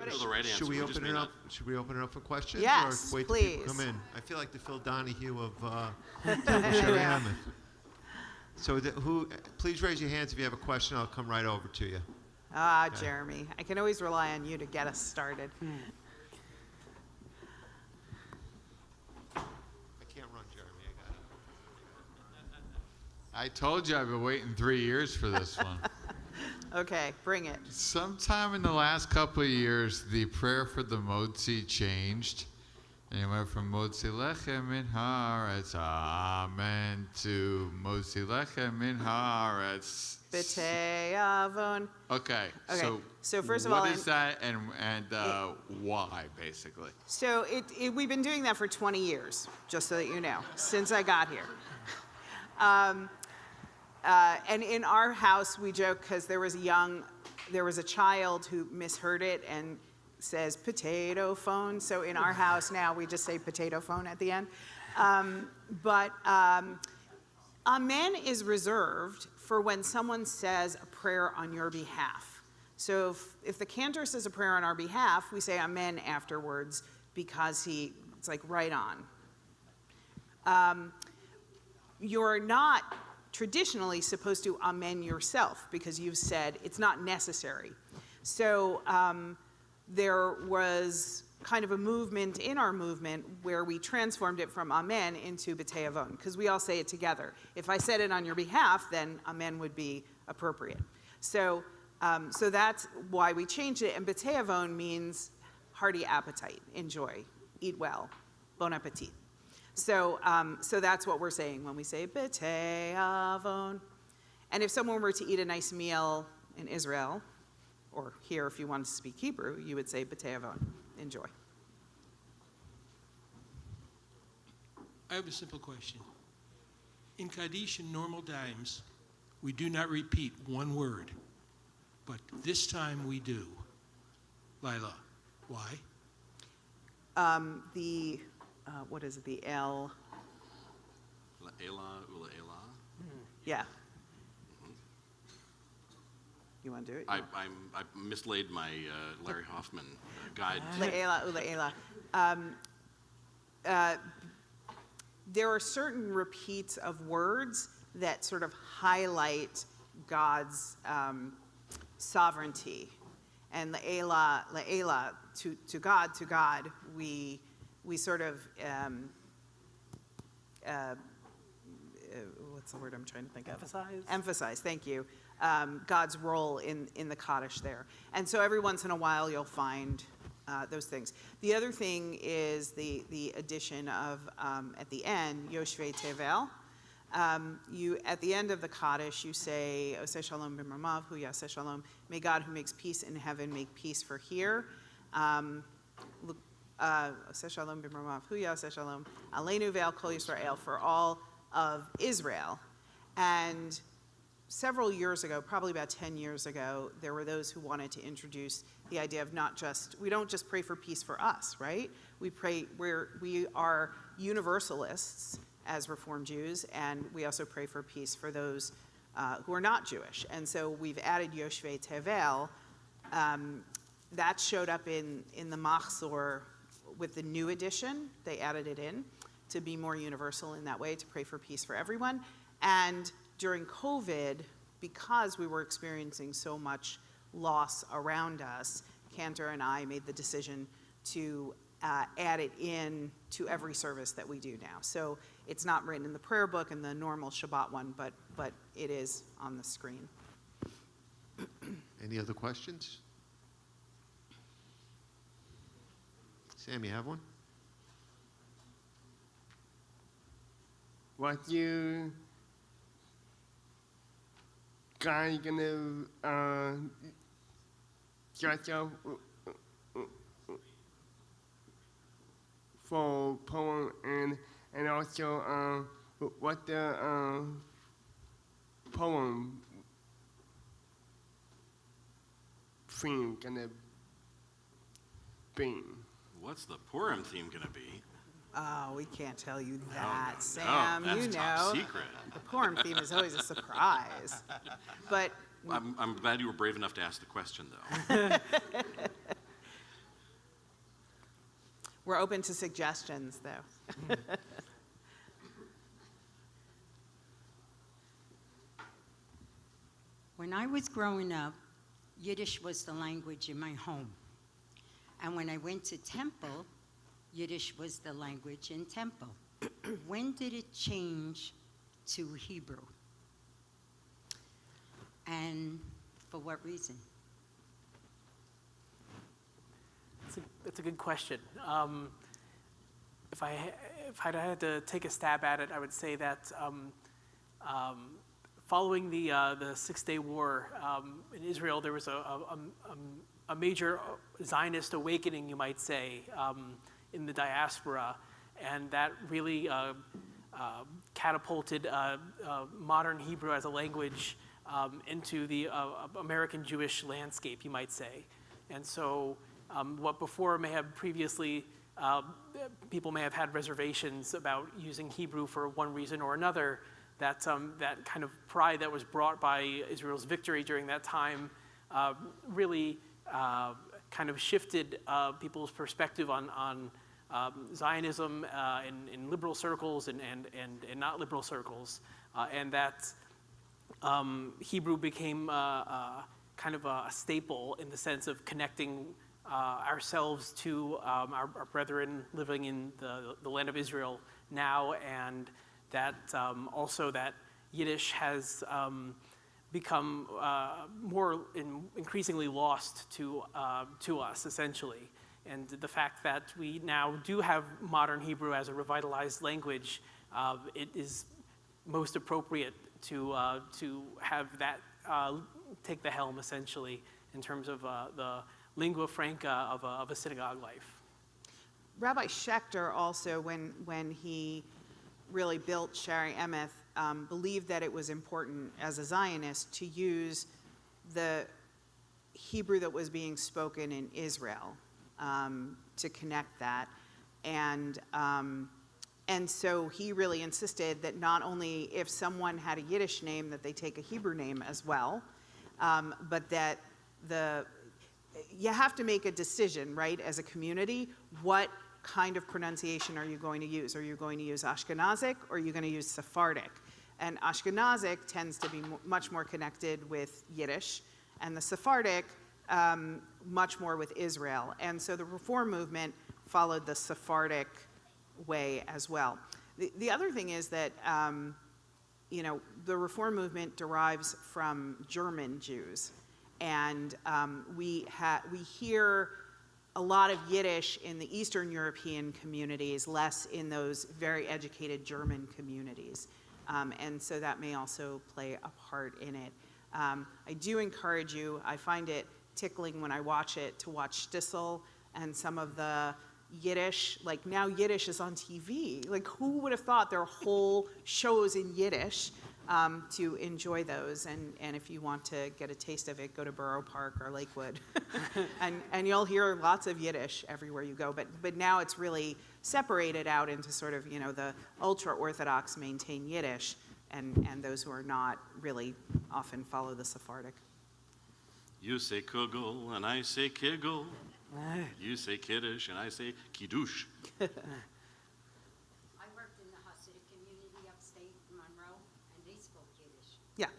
know the right answer. Should we just open may it not. up? Should we open it up for questions? Yes, or wait please. till people come in? I feel like the Phil Donahue of Sherry Hammond. So please raise your hands if you have a question. I'll come right over to you. Jeremy, I can always rely on you to get us started. I can't run, Jeremy. I got it. I told you I've been waiting 3 years for this one. Okay, bring it. Sometime in the last couple of years, the prayer for the Motzi changed. And it went from Motzi Lechem min haaretz, Amen, to Motzi Lechem min haaretz. B'tei avon. Okay, so first of all, what is that and why, basically? So we've been doing that for 20 years, just so that you know, since I got here. And in our house, we joke because there was a child who misheard it and says potato phone. So in our house now, we just say potato phone at the end. But Amen is reserved for when someone says a prayer on your behalf. So if the cantor says a prayer on our behalf, we say Amen afterwards because it's like right on. You're not traditionally supposed to Amen yourself because you've said it's not necessary. So there was kind of a movement in our movement where we transformed it from Amen into B'tei Avon, because we all say it together. If I said it on your behalf, then Amen would be appropriate. So that's why we changed it. And B'tei Avon means hearty appetite, enjoy, eat well, bon appetit. So that's what we're saying when we say B'tei Avon. And if someone were to eat a nice meal in Israel, or here if you wanted to speak Hebrew, you would say B'tei Avon, enjoy. I have a simple question. In Kaddish in normal times, we do not repeat one word, but this time we do. Lila, why? What is it, the El? La'ela, ula'ela. Yeah. You want to do it? I mislaid my Larry Hoffman guide. La'ela, ula'ela. There are certain repeats of words that sort of highlight God's sovereignty. And la'ela, to God, we sort of, what's the word I'm trying to think of? Emphasize, thank you. God's role in the Kaddish there. And so every once in a while you'll find those things. The other thing is the addition of, at the end, Yoshvei Tevel. At the end of the Kaddish, you say, Oseh Shalom b'mramav, hu yaseh shalom. May God who makes peace in heaven make peace for here. Oseh Shalom b'mramav, hu yaseh shalom. Aleinu ve'al kol Yisrael, for all of Israel. And several years ago, probably about 10 years ago, there were those who wanted to introduce the idea of we don't just pray for peace for us, right? We are universalists as Reformed Jews, and we also pray for peace for those who are not Jewish. And so we've added Yoshvei Tevel. That showed up in the Machzor with the new edition. They added it in to be more universal in that way, to pray for peace for everyone. And during COVID, because we were experiencing so much loss around us, Cantor and I made the decision to add it in to every service that we do now. So it's not written in the prayer book and the normal Shabbat one, but it is on the screen. Any other questions? Sam, you have one? What you guys gonna judge up for poem and also what the poem theme gonna be? What's the Purim theme going to be? Oh, we can't tell you that, Sam. That's you know, top secret. The Purim theme is always a surprise. But I'm glad you were brave enough to ask the question, though. We're open to suggestions, though. When I was growing up, Yiddish was the language in my home. And when I went to temple, Yiddish was the language in temple. When did it change to Hebrew? And for what reason? That's a good question. If I had to take a stab at it, I would say that following the Six-Day War in Israel, there was a major Zionist awakening, you might say, in the diaspora, and that really catapulted modern Hebrew as a language into the American Jewish landscape, you might say. And so what before may have previously, people may have had reservations about using Hebrew for one reason or another, that kind of pride that was brought by Israel's victory during that time really kind of shifted people's perspective on Zionism in liberal circles and not liberal circles, and that Hebrew became kind of a staple in the sense of connecting ourselves to our brethren living in the land of Israel now, and that also that Yiddish has become more increasingly lost to us, essentially. And the fact that we now do have modern Hebrew as a revitalized language, it is most appropriate to have that take the helm, essentially, in terms of the lingua franca of a synagogue life. Rabbi Schechter also, when he really built Shari Emeth, believed that it was important as a Zionist to use the Hebrew that was being spoken in Israel to connect that. And so he really insisted that not only if someone had a Yiddish name that they take a Hebrew name as well, but that you have to make a decision, right, as a community, what kind of pronunciation are you going to use? Are you going to use Ashkenazic or are you going to use Sephardic? And Ashkenazic tends to be much more connected with Yiddish, and the Sephardic much more with Israel. And so the Reform movement followed the Sephardic way as well. The other thing is that the Reform movement derives from German Jews, and we hear a lot of Yiddish in the Eastern European communities, less in those very educated German communities. And so that may also play a part in it. I do encourage you, I find it tickling when I watch it, to watch Stissel and some of the Yiddish, like now Yiddish is on TV. Like who would have thought there are whole shows in Yiddish to enjoy those? And if you want to get a taste of it, go to Borough Park or Lakewood. and you'll hear lots of Yiddish everywhere you go. But now it's really separated out into sort of, the ultra-Orthodox maintain Yiddish, and those who are not really often follow the Sephardic. You say kugel and I say kigel. You say kiddush and I say kiddush. I worked in the Hasidic community upstate in Monroe, and they spoke Yiddish. Yeah.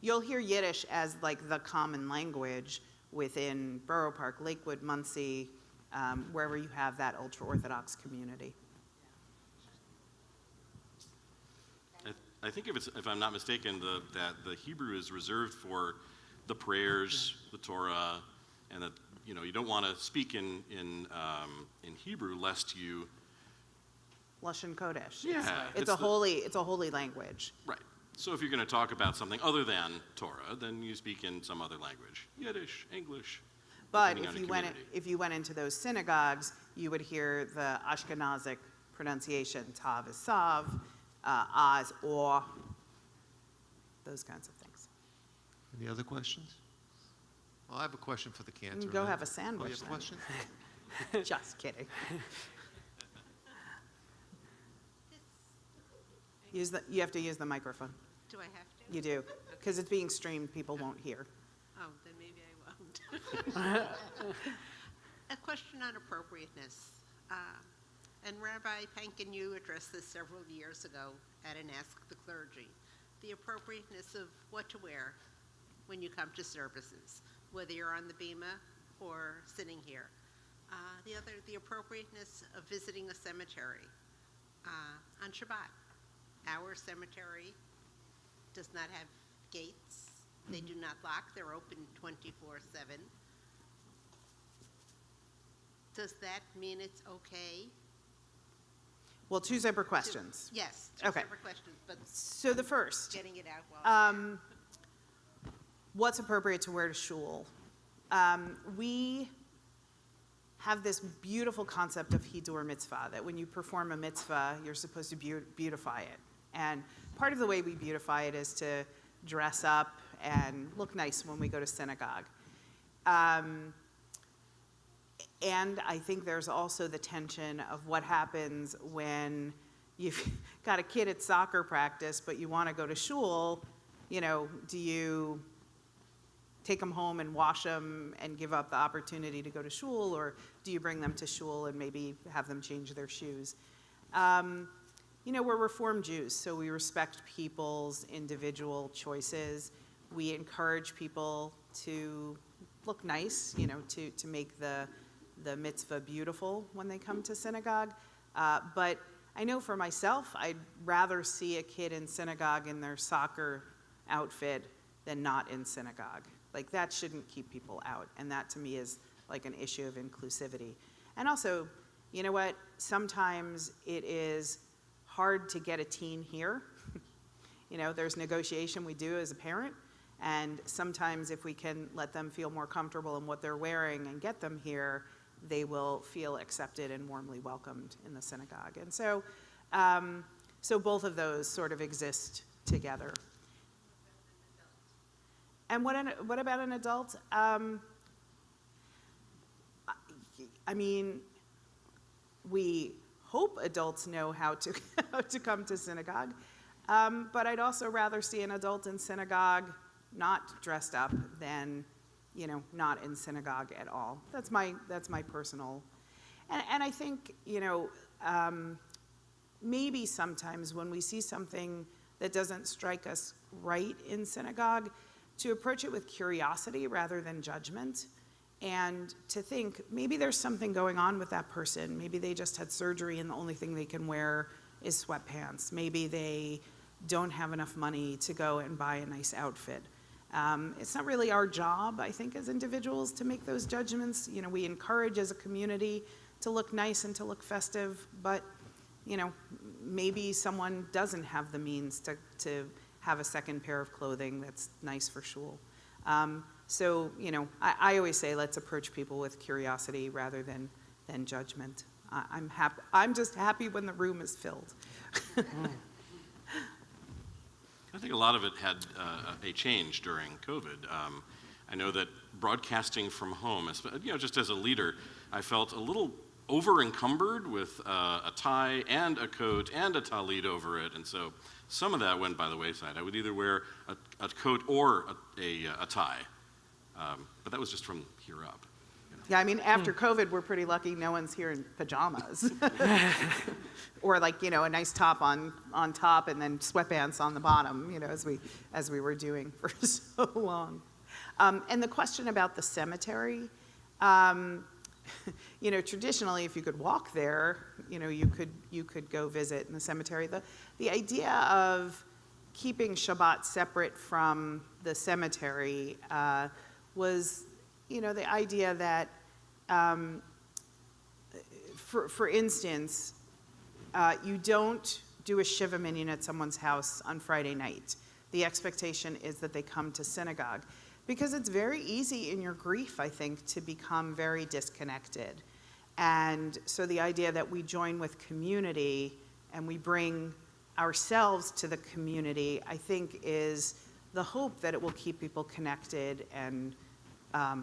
You'll hear Yiddish as like the common language within Borough Park, Lakewood, Muncie, wherever you have that ultra-Orthodox community. I think if I'm not mistaken, that the Hebrew is reserved for the prayers, the Torah, and that you don't want to speak in Hebrew lest you. Lashon Kodesh. Yeah, It's a holy language. Right. So if you're going to talk about something other than Torah, then you speak in some other language, Yiddish, English. But if you went into those synagogues, you would hear the Ashkenazic pronunciation, Tav is Sav, Az or, those kinds of things. Any other questions? Well, I have a question for the cantor. Go have a sandwich. Oh, you have a question? Just kidding. You have to use the microphone. Do I have to? You do, because it's being streamed. People won't hear. Oh, then maybe I won't. A question on appropriateness. And Rabbi Pankin, you addressed this several years ago at an Ask the Clergy, the appropriateness of what to wear when you come to services, whether you're on the bima or sitting here. The appropriateness of visiting a cemetery on Shabbat. Our cemetery does not have gates. They do not lock. They're open 24/7. Does that mean it's okay? Well, two separate questions. Yes, Okay. separate questions, but So the first, getting it out while. what's appropriate to wear to shul? We have this beautiful concept of hidur mitzvah, that when you perform a mitzvah, you're supposed to beautify it. And part of the way we beautify it is to dress up and look nice when we go to synagogue. And I think there's also the tension of what happens when you've got a kid at soccer practice, but you want to go to shul. Do you take them home and wash them and give up the opportunity to go to shul, or do you bring them to shul and maybe have them change their shoes? We're Reform Jews, so we respect people's individual choices. We encourage people to look nice, to make the mitzvah beautiful when they come to synagogue. But I know for myself, I'd rather see a kid in synagogue in their soccer outfit than not in synagogue. Like, that shouldn't keep people out. And that, to me, is like an issue of inclusivity. And also, you know what? Sometimes it is hard to get a teen here. There's negotiation we do as a parent. And sometimes if we can let them feel more comfortable in what they're wearing and get them here, they will feel accepted and warmly welcomed in the synagogue. And so, so both of those sort of exist together. And what about an adult? We hope adults know how to come to synagogue, but I'd also rather see an adult in synagogue not dressed up than, not in synagogue at all. That's my personal, and I think, maybe sometimes when we see something that doesn't strike us right in synagogue, to approach it with curiosity rather than judgment, and to think maybe there's something going on with that person. Maybe they just had surgery and the only thing they can wear is sweatpants. Maybe they don't have enough money to go and buy a nice outfit. It's not really our job, I think, as individuals to make those judgments. We encourage as a community to look nice and to look festive, but, maybe someone doesn't have the means to have a second pair of clothing that's nice for shul. So, I always say let's approach people with curiosity rather than judgment. I'm just happy when the room is filled. I think a lot of it had a change during COVID. I know that broadcasting from home, just as a leader, I felt a little over-encumbered with a tie and a coat and a talit over it, and so some of that went by the wayside. I would either wear a coat or a tie, but that was just from here up. Yeah, after COVID, we're pretty lucky no one's here in pajamas. Or a nice top on top and then sweatpants on the bottom, as we were doing for so long. And the question about the cemetery, traditionally, if you could walk there, you could go visit in the cemetery. The idea of keeping Shabbat separate from the cemetery was, the idea that, for instance, you don't do a Shiva Minyan at someone's house on Friday night. The expectation is that they come to synagogue. Because it's very easy in your grief, I think, to become very disconnected. And so the idea that we join with community and we bring ourselves to the community, I think, is the hope that it will keep people connected and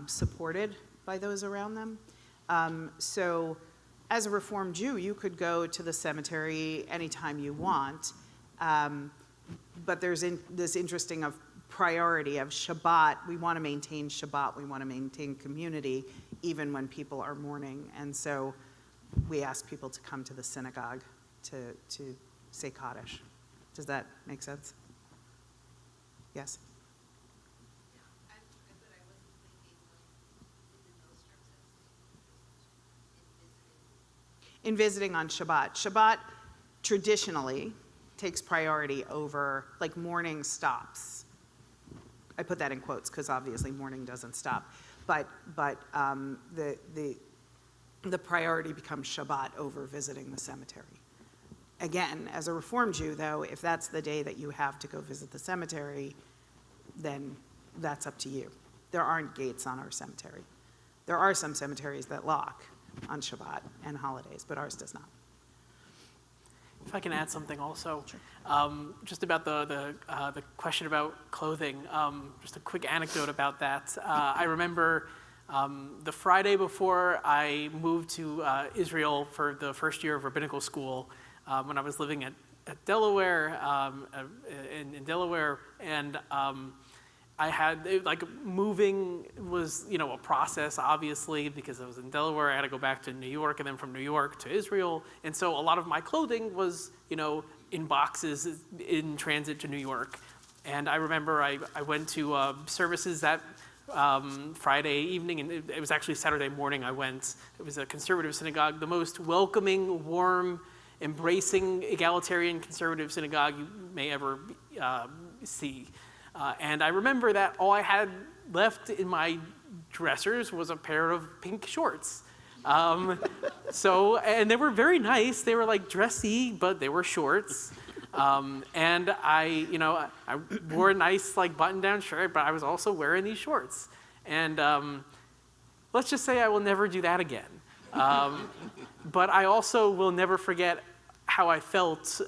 supported by those around them. So as a Reform Jew, you could go to the cemetery anytime you want, but there's this interesting of priority of Shabbat. We want to maintain Shabbat. We want to maintain community even when people are mourning. And so we ask people to come to the synagogue to say Kaddish. Does that make sense? Yes? In visiting on Shabbat. Shabbat traditionally takes priority over, like morning stops. I put that in quotes because obviously morning doesn't stop. But the priority becomes Shabbat over visiting the cemetery. Again, as a Reform Jew, though, if that's the day that you have to go visit the cemetery, then that's up to you. There aren't gates on our cemetery. There are some cemeteries that lock on Shabbat and holidays, but ours does not. If I can add something also, just about the question about clothing, just a quick anecdote about that. I remember the Friday before I moved to Israel for the first year of rabbinical school, when I was living at Delaware, in Delaware, and I had, moving was, a process, obviously, because I was in Delaware. I had to go back to New York, and then from New York to Israel. And so a lot of my clothing was, in boxes in transit to New York. And I remember I went to services that Friday evening, and it was actually Saturday morning I went. It was a conservative synagogue, the most welcoming, warm, embracing, egalitarian conservative synagogue you may ever see. And I remember that all I had left in my dressers was a pair of pink shorts. And they were very nice. They were like dressy, but they were shorts. And I wore a nice button-down shirt, but I was also wearing these shorts. And let's just say I will never do that again. But I also will never forget how I felt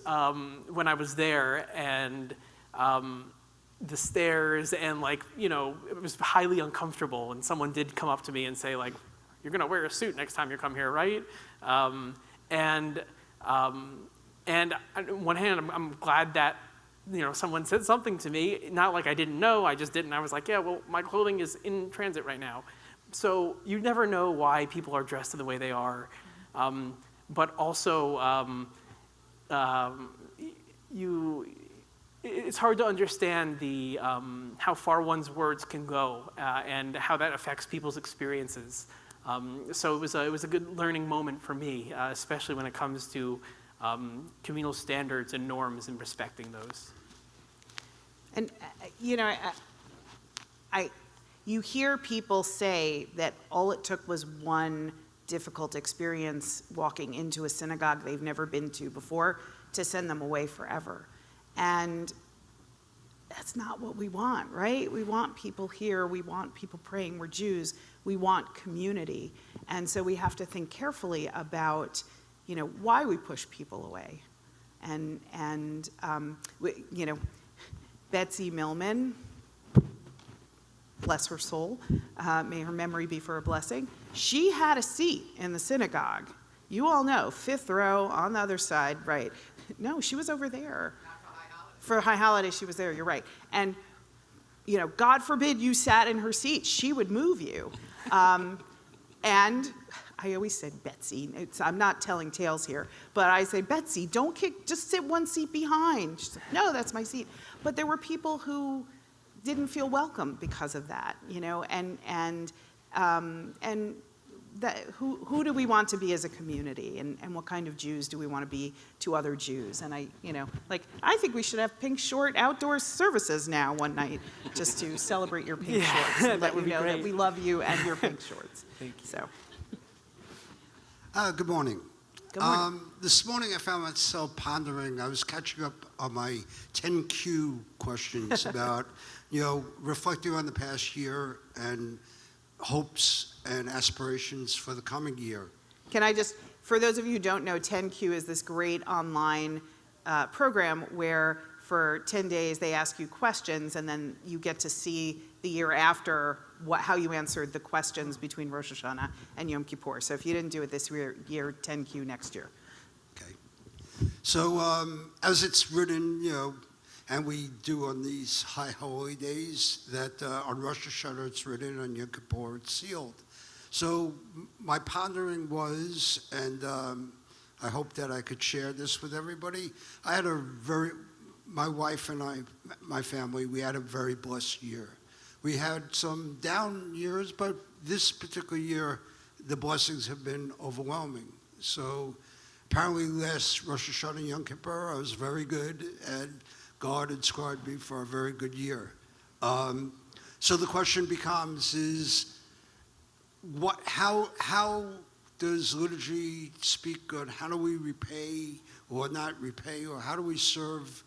when I was there, and the stairs, and it was highly uncomfortable. And someone did come up to me and say, "You're gonna wear a suit next time you come here, right?" And on one hand, I'm glad that someone said something to me. Not like I didn't know, I just didn't. I was like, yeah, well, my clothing is in transit right now. So you never know why people are dressed in the way they are. But also, it's hard to understand how far one's words can go, and how that affects people's experiences. So it was a good learning moment for me, especially when it comes to communal standards and norms and respecting those. And you hear people say that all it took was one difficult experience walking into a synagogue they've never been to before to send them away forever. And that's not what we want, right? We want people here. We want people praying. We're Jews. We want community. And so we have to think carefully about, why we push people away. And Betsy Millman, bless her soul, may her memory be for a blessing, she had a seat in the synagogue. You all know, 5th row on the other side, right? No, she was over there. For High Holiday, she was there, you're right. And, God forbid you sat in her seat. She would move you. And I always said, Betsy, I'm not telling tales here, but I say, Betsy, don't kick, just sit one seat behind. She said, no, that's my seat. But there were people who didn't feel welcome because of that, and that, who do we want to be as a community, and what kind of Jews do we want to be to other Jews? And I think we should have pink short outdoor services now one night, just to celebrate your pink shorts and let you know that we love you and your pink shorts. Thank you. So. Good morning. Good morning. This morning I found myself pondering. I was catching up on my 10Q questions about, reflecting on the past year and hopes and aspirations for the coming year. Can I just, for those of you who don't know, 10Q is this great online program where for 10 days they ask you questions, and then you get to see the year after how you answered the questions between Rosh Hashanah and Yom Kippur. So if you didn't do it this year, 10Q next year. Okay. So as it's written, and we do on these high holy days, that on Rosh Hashanah it's written, on Yom Kippur it's sealed. So my pondering was, and I hope that I could share this with everybody. My wife and I, my family, we had a very blessed year. We had some down years, but this particular year, the blessings have been overwhelming. So apparently last Rosh Hashanah and Yom Kippur, I was very good, and God inscribed me for a very good year. So the question becomes how does liturgy speak on how do we repay or not repay, or how do we serve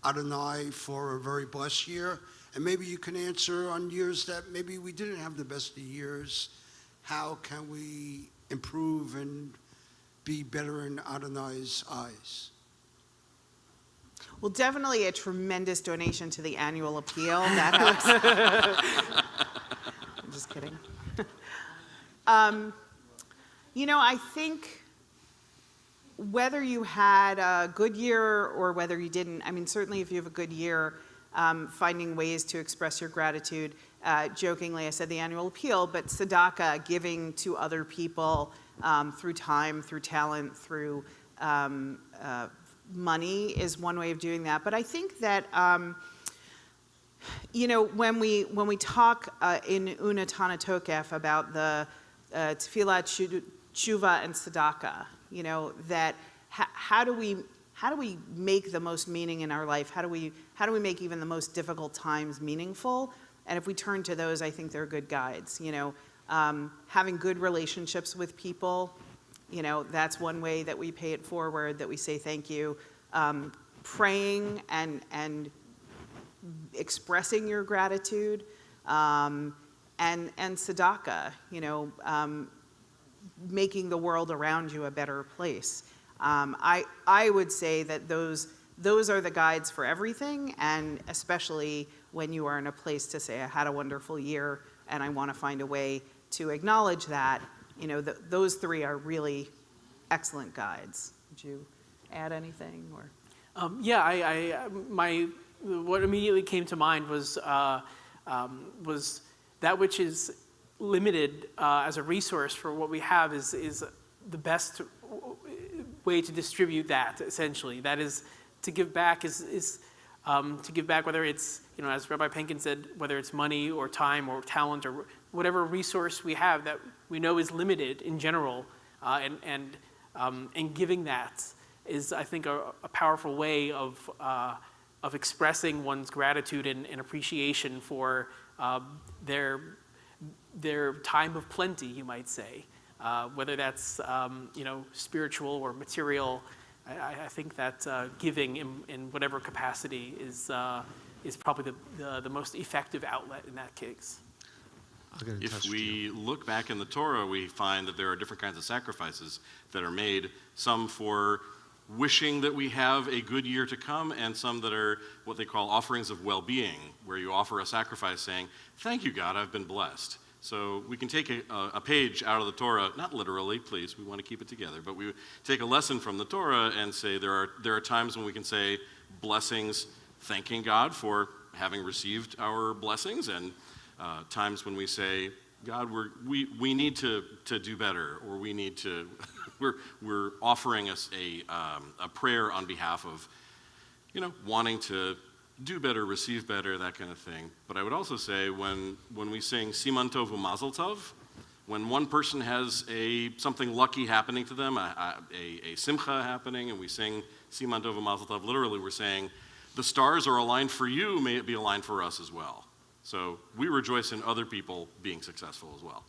Adonai for a very blessed year? And maybe you can answer on years that maybe we didn't have the best of years. How can we improve and be better in Adonai's eyes? Well, definitely a tremendous donation to the annual appeal. That helps. I'm just kidding. I think whether you had a good year or whether you didn't, I mean, certainly if you have a good year, finding ways to express your gratitude. Jokingly, I said the annual appeal, but tzedakah, giving to other people through time, through talent, through money is one way of doing that. But I think that, when we talk in Untitled Chapter about the tefillah, tshuva, and tzedakah, that how do we make the most meaning in our life? How do we make even the most difficult times meaningful? And if we turn to those, I think they're good guides. Having good relationships with people, that's one way that we pay it forward, that we say thank you. Praying and expressing your gratitude, and tzedakah, making the world around you a better place. I would say that those are the guides for everything, and especially when you are in a place to say, I had a wonderful year and I want to find a way to acknowledge that, those three are really excellent guides. Would you add anything? Or? What immediately came to mind was that which is limited as a resource for what we have is the best way to distribute that, essentially. That is, to give back is to give back, whether it's, as Rabbi Penkin said, whether it's money or time or talent or whatever resource we have that we know is limited in general, and giving that is, I think, a powerful way of expressing one's gratitude and appreciation for their time of plenty, you might say, whether that's spiritual or material. I think that giving in whatever capacity is probably the most effective outlet in that case. If we look back in the Torah, we find that there are different kinds of sacrifices that are made, some for wishing that we have a good year to come, and some that are what they call offerings of well-being, where you offer a sacrifice saying, thank you, God, I've been blessed. So we can take a page out of the Torah, not literally, please, we want to keep it together, but we take a lesson from the Torah and say there are times when we can say blessings, thanking God for having received our blessings, and times when we say, God, we need to do better, or we need to, we're offering us a prayer on behalf of, wanting to do better, receive better, that kind of thing. But I would also say when we sing Siman Tov U'Mazel Tov, when one person has something lucky happening to them, a simcha happening, and we sing Siman Tov U'Mazel Tov, literally we're saying, the stars are aligned for you, may it be aligned for us as well. So we rejoice in other people being successful as well.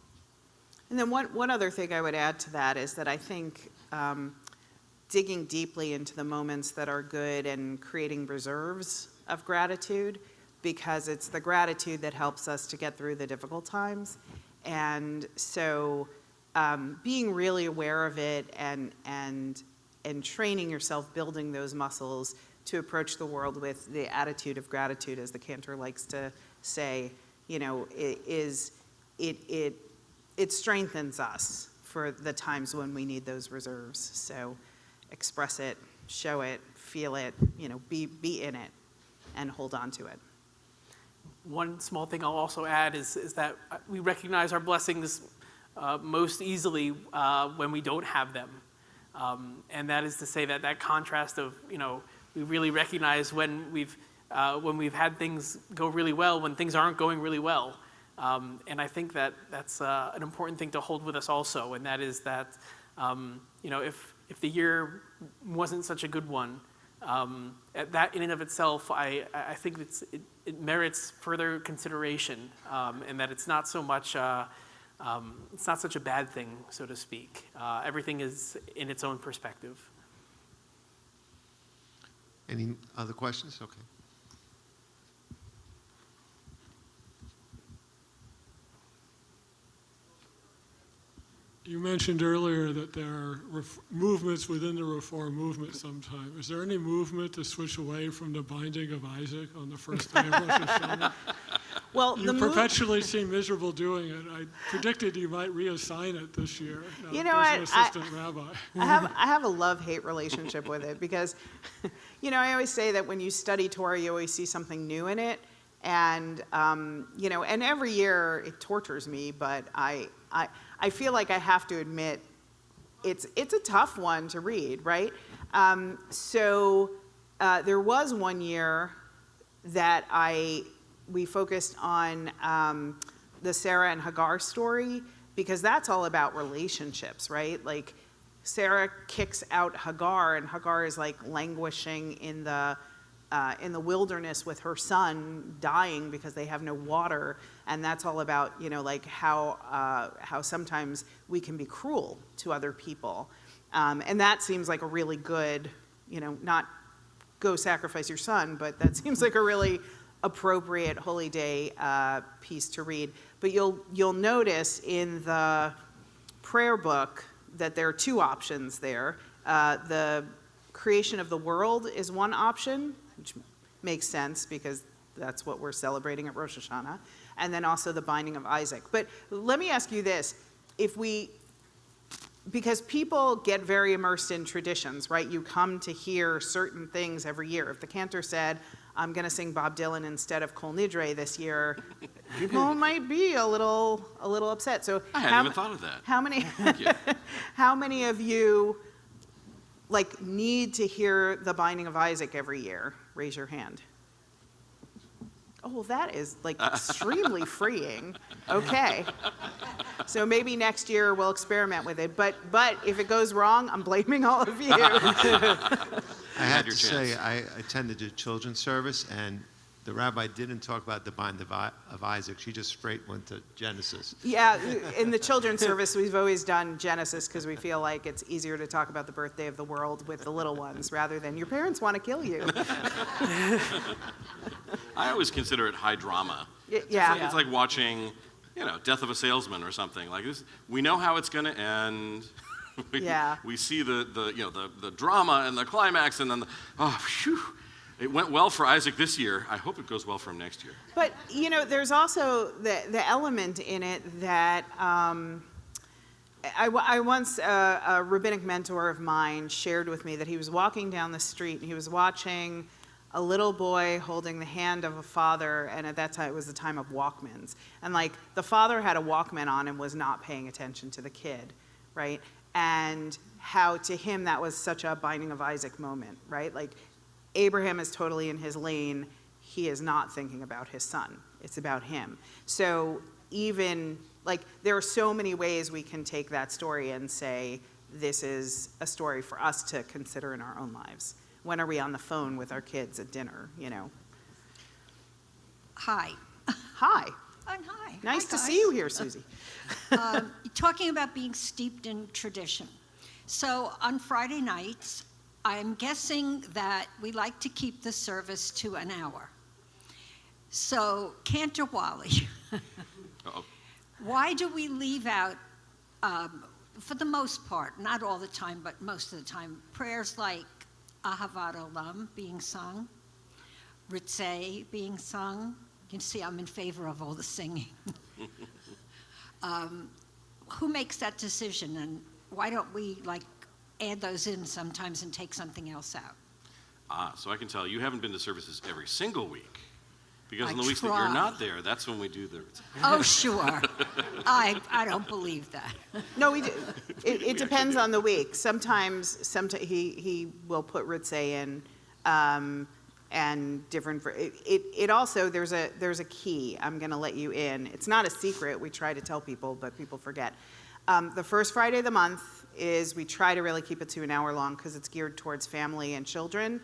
And then one other thing I would add to that is that I think digging deeply into the moments that are good and creating reserves of gratitude, because it's the gratitude that helps us to get through the difficult times. And so being really aware of it and training yourself, building those muscles to approach the world with the attitude of gratitude, as the cantor likes to say, it strengthens us for the times when we need those reserves. So express it, show it, feel it, be in it, and hold on to it. One small thing I'll also add is that we recognize our blessings most easily when we don't have them. And that is to say that that contrast of, we really recognize when we've had things go really well, when things aren't going really well. And I think that that's an important thing to hold with us also, and that is that, if the year wasn't such a good one, that in and of itself, I think it merits further consideration, and that it's not so much, it's not such a bad thing, so to speak. Everything is in its own perspective. Any other questions? Okay. You mentioned earlier that there are movements within the Reform movement sometimes. Is there any movement to switch away from the binding of Isaac on the first day of Rosh Hashanah? Well, You perpetually seem miserable doing it. I predicted you might reassign it this year. Now, as an assistant rabbi. I have a love-hate relationship with it because, I always say that when you study Torah, you always see something new in it. And, and every year it tortures me, but I feel like I have to admit it's a tough one to read, right? So there was one year that we focused on the Sarah and Hagar story, because that's all about relationships, right? Like Sarah kicks out Hagar, and Hagar is like languishing in the wilderness with her son dying because they have no water. And that's all about, like how sometimes we can be cruel to other people. And that seems like a really good, not go sacrifice your son, but that seems like a really appropriate Holy Day piece to read. But you'll notice in the prayer book that there are two options there. The creation of the world is one option, which makes sense because that's what we're celebrating at Rosh Hashanah, and then also the binding of Isaac. But let me ask you this, because people get very immersed in traditions, right? You come to hear certain things every year. If the cantor said, I'm going to sing Bob Dylan instead of Kol Nidre this year, people might be a little upset. So I hadn't even thought of that. How many of you need to hear the binding of Isaac every year? Raise your hand. Oh, well, that is extremely freeing. Okay. So maybe next year we'll experiment with it. But if it goes wrong, I'm blaming all of you. I have to say, I attended the children's service, and the rabbi didn't talk about the binding of Isaac. She just straight went to Genesis. Yeah, in the children's service, we've always done Genesis because we feel like it's easier to talk about the birthday of the world with the little ones rather than your parents want to kill you. I always consider it high drama. Yeah. It's like watching, Death of a Salesman or something like this. We know how it's going to end. We see the drama and the climax, and then it went well for Isaac this year. I hope it goes well for him next year. But there's also the element in it that I once a rabbinic mentor of mine shared with me that he was walking down the street and he was watching a little boy holding the hand of a father, and at that time it was the time of Walkmans, and the father had a Walkman on and was not paying attention to the kid, right? And how to him that was such a binding of Isaac moment, right? Abraham is totally in his lane. He is not thinking about his son. It's about him. So even there are so many ways we can take that story and say this is a story for us to consider in our own lives. When are we on the phone with our kids at dinner? Hi. Hi. Hi. Nice Hi, to guys. see you here, Susie. Talking about being steeped in tradition. So on Friday nights, I'm guessing that we like to keep the service to an hour. So, Cantor Wally, why do we leave out, for the most part, not all the time, but most of the time, prayers like Ahavat Olam being sung, Ritzeh being sung? You can see I'm in favor of all the singing. Who makes that decision, and why don't we add those in sometimes and take something else out? So I can tell you haven't been to services every single week, Because I in the weeks that you're try. not there, that's when we do the. Oh, sure. I don't believe that. No, we do. It depends on the week. Sometimes he will put Ritze in, and different. It also there's a key. I'm going to let you in. It's not a secret. We try to tell people, but people forget. The first Friday of the month is we try to really keep it to an hour long because it's geared towards family and children.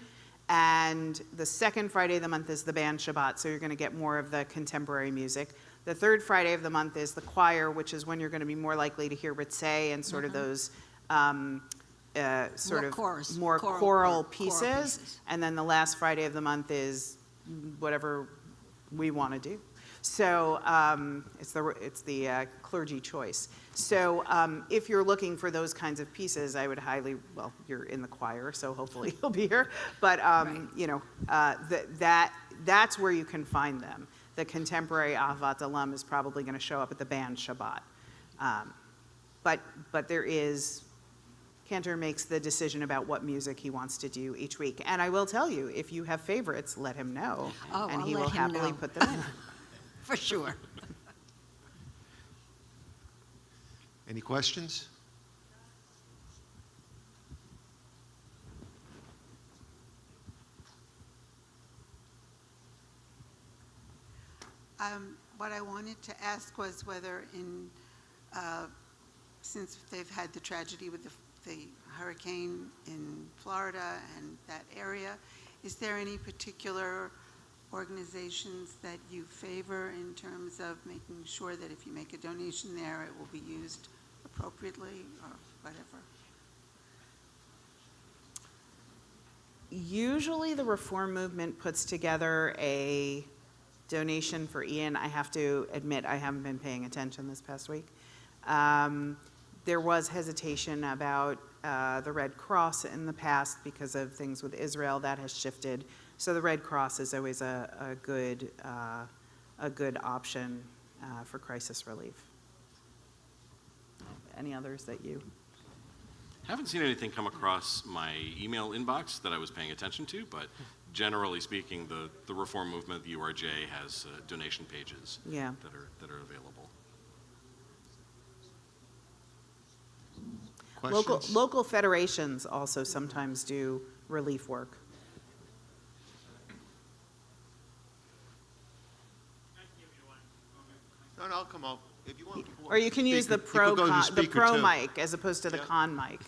And the second Friday of the month is the band Shabbat, so you're going to get more of the contemporary music. The third Friday of the month is the choir, which is when you're going to be more likely to hear Ritze and sort of those sort More of chorus, more choral choral pieces. pieces. And then the last Friday of the month is whatever we want to do. So it's the clergy choice. So if you're looking for those kinds of pieces, I would well, you're in the choir, so hopefully you'll be here. But you know, that's where you can find them. The contemporary Ahavat Olam is probably going to show up at the band Shabbat. But there is, Cantor makes the decision about what music he wants to do each week. And I will tell you, if you have favorites, let him know, Oh, and I'll he let will him happily know. put them in. For sure. Any questions? What I wanted to ask was whether since they've had the tragedy with the hurricane in Florida and that area, is there any particular organizations that you favor in terms of making sure that if you make a donation there, it will be used appropriately or whatever? Usually the Reform Movement puts together a donation for Ian. I have to admit, I haven't been paying attention this past week. There was hesitation about the Red Cross in the past because of things with Israel. That has shifted. So the Red Cross is always a good option for crisis relief. Any others that you? Haven't seen anything come across my email inbox that I was paying attention to, but generally speaking, the Reform Movement, the URJ, has donation pages Yeah. that are available. Questions? Local federations also sometimes do relief work. No, I'll come up. If you want. Or you can use the pro mic as opposed to the Yeah. con mic.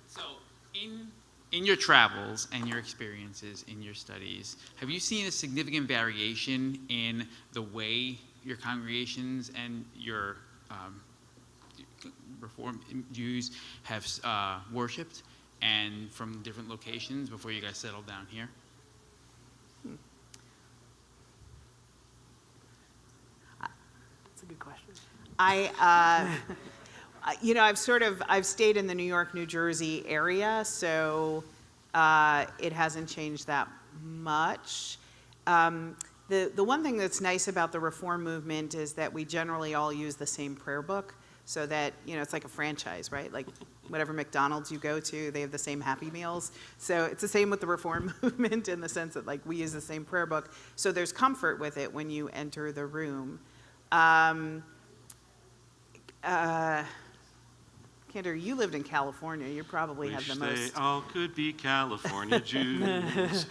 So, in your travels and your experiences in your studies, have you seen a significant variation in the way your congregations and your Reform Jews have worshipped, and from different locations before you guys settled down here? That's a good question. You know, I've stayed in the New York, New Jersey area, so it hasn't changed that much. The one thing that's nice about the Reform Movement is that we generally all use the same prayer book, so that, you know, it's like a franchise, right? Like whatever McDonald's you go to, they have the same Happy Meals. So it's the same with the Reform Movement in the sense that, like, we use the same prayer book. So there's comfort with it when you enter the room. Cantor, you lived in California. You probably have the Wish most. they all could be California Jews.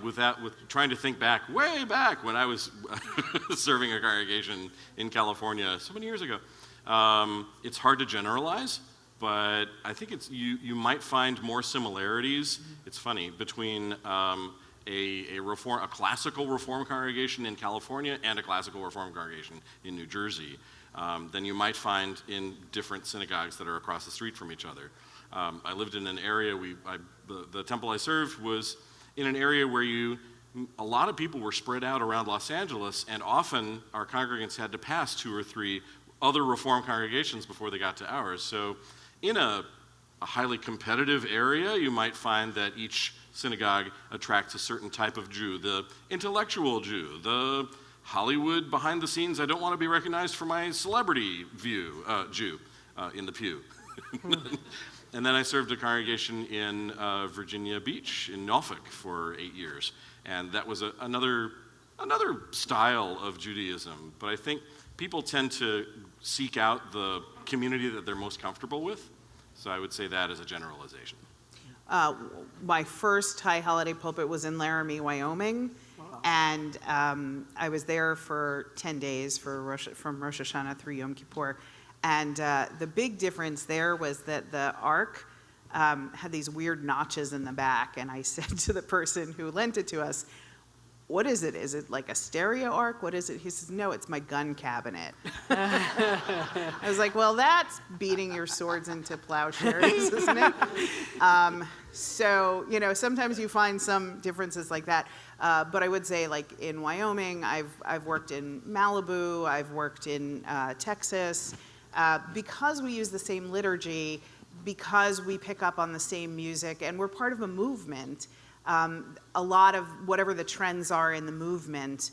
With trying to think back, way back when I was serving a congregation in California so many years ago. It's hard to generalize, but I think you might find more similarities. It's funny between a classical Reform congregation in California and a classical Reform congregation in New Jersey than you might find in different synagogues that are across the street from each other. I lived in an area, the temple I served was in an area where a lot of people were spread out around Los Angeles, and often our congregants had to pass 2 or 3 other Reform congregations before they got to ours. So in a highly competitive area, you might find that each synagogue attracts a certain type of Jew, the intellectual Jew, the Hollywood behind the scenes, I don't want to be recognized for my celebrity Jew in the pew. And then I served a congregation in Virginia Beach in Norfolk for 8 years. And that was another style of Judaism. But I think people tend to seek out the community that they're most comfortable with. So I would say that as a generalization. My first high holiday pulpit was in Laramie, Wyoming. And I was there for 10 days from Rosh Hashanah through Yom Kippur. And the big difference there was that the ark had these weird notches in the back. And I said to the person who lent it to us, "What is it? Is it like a stereo ark? What is it?" He says, "No, it's my gun cabinet." I was like, well, that's beating your swords into plowshares, isn't it? So, sometimes you find some differences like that. But I would say, like in Wyoming, I've worked in Malibu, I've worked in Texas. Because we use the same liturgy, because we pick up on the same music, and we're part of a movement, a lot of whatever the trends are in the movement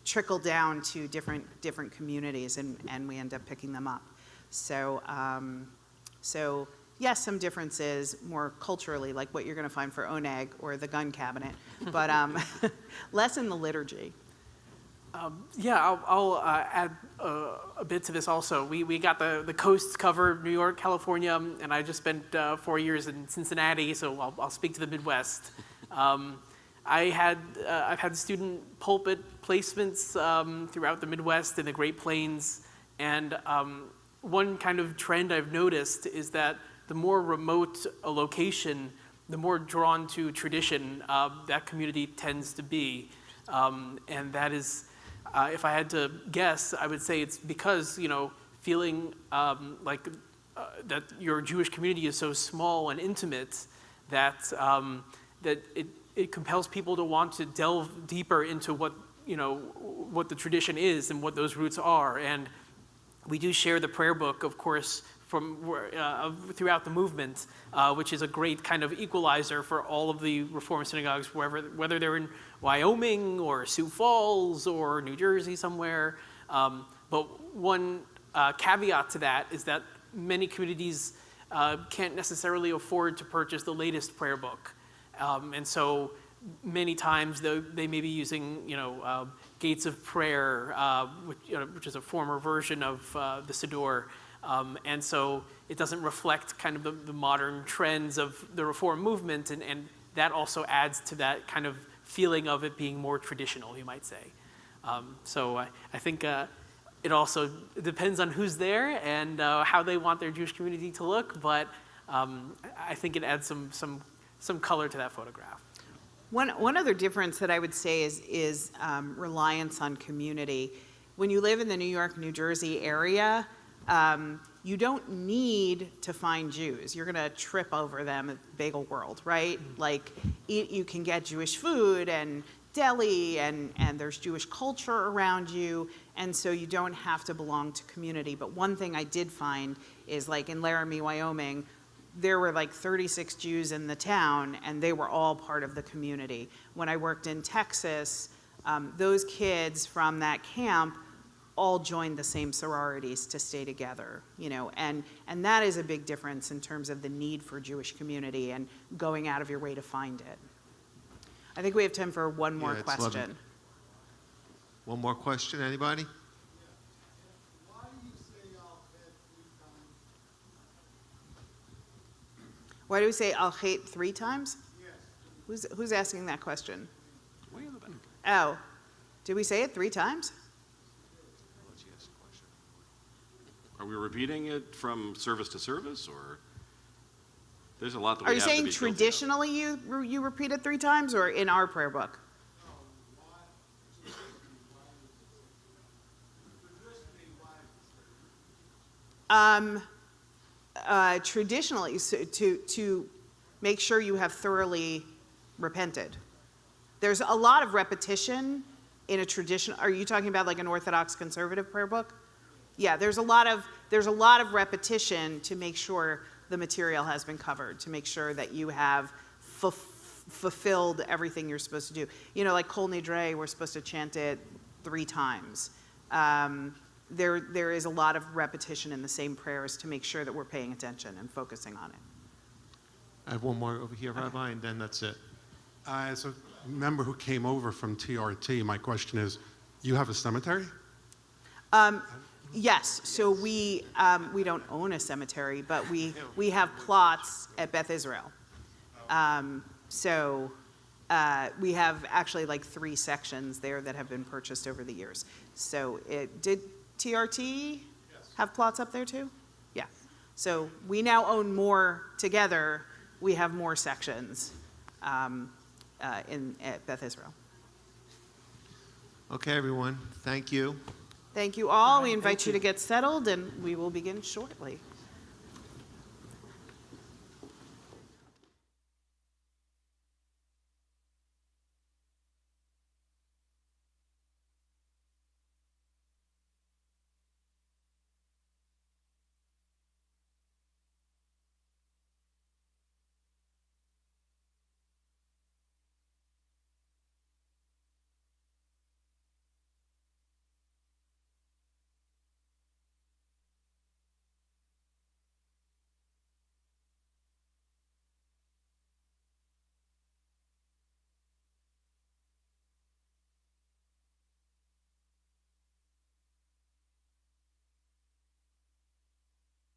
trickle down to different communities, and we end up picking them up. So yes, some differences more culturally, like what you're going to find for Oneg or the gun cabinet, but less in the liturgy. I'll add a bit to this also. We got the coasts covered, New York, California, and I just spent 4 years in Cincinnati, so I'll speak to the Midwest. I've had student pulpit placements throughout the Midwest and the Great Plains, and one kind of trend I've noticed is that the more remote a location, the more drawn to tradition that community tends to be, and that is, if I had to guess, I would say it's because feeling that your Jewish community is so small and intimate that that it compels people to want to delve deeper into what the tradition is and what those roots are. And we do share the prayer book, of course, from throughout the movement, which is a great kind of equalizer for all of the Reform synagogues, whether they're in Wyoming or Sioux Falls or New Jersey somewhere. But one caveat to that is that many communities can't necessarily afford to purchase the latest prayer book. And so many times they may be using, Gates of Prayer, which is a former version of the Siddur. And so it doesn't reflect kind of the modern trends of the Reform movement, and that also adds to that kind of feeling of it being more traditional, you might say. So I think it also depends on who's there and how they want their Jewish community to look, but I think it adds some color to that photograph. One other difference that I would say is reliance on community. When you live in the New York, New Jersey area, you don't need to find Jews. You're going to trip over them at Bagel World, right? Like, you can get Jewish food and deli, and there's Jewish culture around you, and so you don't have to belong to community. But one thing I did find is, like in Laramie, Wyoming, there were like 36 Jews in the town, and they were all part of the community. When I worked in Texas, those kids from that camp all joined the same sororities to stay together, and that is a big difference in terms of the need for Jewish community and going out of your way to find it. I think we have time for one more question. 11. One more question, anybody? Why do we say Al Chet 3 times? Yes. Who's asking that question? Way in the back. Oh, did we say it 3 times? Are we repeating it from service to service, or there's a lot that we Are you have to saying be guilty of. traditionally you repeat it 3 times, or in our prayer book? Traditionally, so to make sure you have thoroughly repented. There's a lot of repetition in a tradition. Are you talking about like an Orthodox conservative prayer book? Yeah, there's a lot of repetition to make sure the material has been covered, to make sure that you have fulfilled everything you're supposed to do. Like Kol Nidre, we're supposed to chant it 3 times. There is a lot of repetition in the same prayers to make sure that we're paying attention and focusing on it. I have one more over here, Rabbi, and then that's it. As a member who came over from TRT, my question is, you have a cemetery? Yes, so we don't own a cemetery, but we have plots at Beth Israel. So we have actually like 3 sections there that have been purchased over the years. So did TRT have plots up there too? Yeah. So we now own more together. We have more sections at Beth Israel. Okay, everyone, thank you. Thank you all. We invite you to get settled, and we will begin shortly.